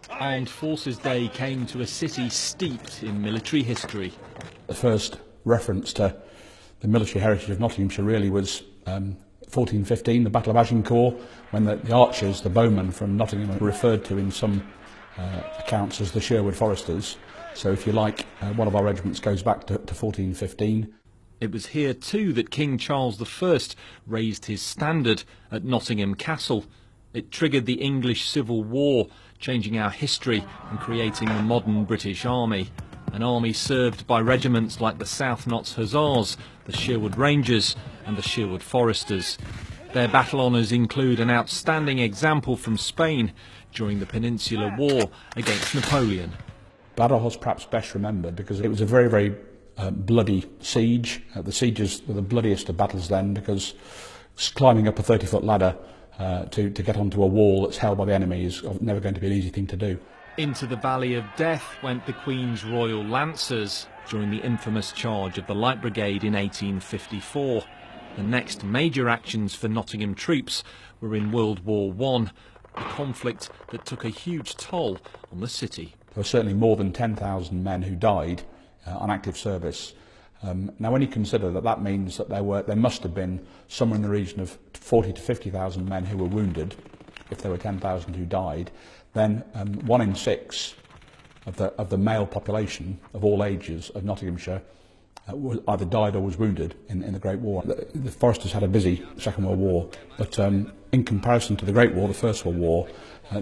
Armed Forces Day came to a city steeped in military history. The first reference to the military heritage of Nottinghamshire really was 1415, the Battle of Agincourt, when the archers, the bowmen from Nottingham, were referred to in some accounts as the Sherwood Foresters. So if you like, one of our regiments goes back to 1415. It was here too that King Charles I raised his standard at Nottingham Castle. It triggered the English Civil War, changing our history and creating the modern British Army. An army served by regiments like the South Notts Hussars, the Sherwood Rangers and the Sherwood Foresters. Their battle honours include an outstanding example from Spain during the Peninsular War against Napoleon. Battle was perhaps best remembered because it was a very, very bloody siege. The sieges were the bloodiest of battles then, because climbing up a 30-foot ladder to get onto a wall that's held by the enemy is never going to be an easy thing to do. Into the Valley of Death went the Queen's Royal Lancers during the infamous charge of the Light Brigade in 1854. The next major actions for Nottingham troops were in World War I, a conflict that took a huge toll on the city. There were certainly more than 10,000 men who died on active service. Now, when you consider that means that there must have been somewhere in the region of 40 to 50,000 men who were wounded, if there were 10,000 who died, then 1 in 6 of the male population of all ages of Nottinghamshire either died or was wounded in the Great War. The Foresters had a busy Second World War, but in comparison to the Great War, the First World War,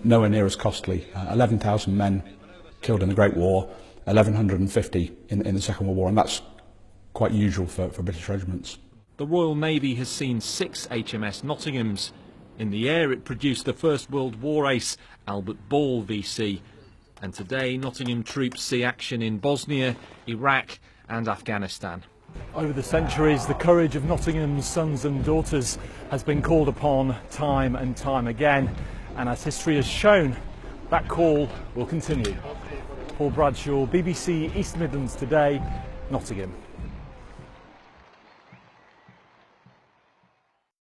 nowhere near as costly. 11,000 men killed in the Great War, 1,150 in the Second World War, and that's quite usual for British regiments. The Royal Navy has seen 6 HMS Nottinghams. In the air it produced the First World War ace, Albert Ball VC. And today Nottingham troops see action in Bosnia, Iraq and Afghanistan. Over the centuries, the courage of Nottingham's sons and daughters has been called upon time and time again. And as history has shown, that call will continue. Paul Bradshaw, BBC East Midlands Today, Nottingham.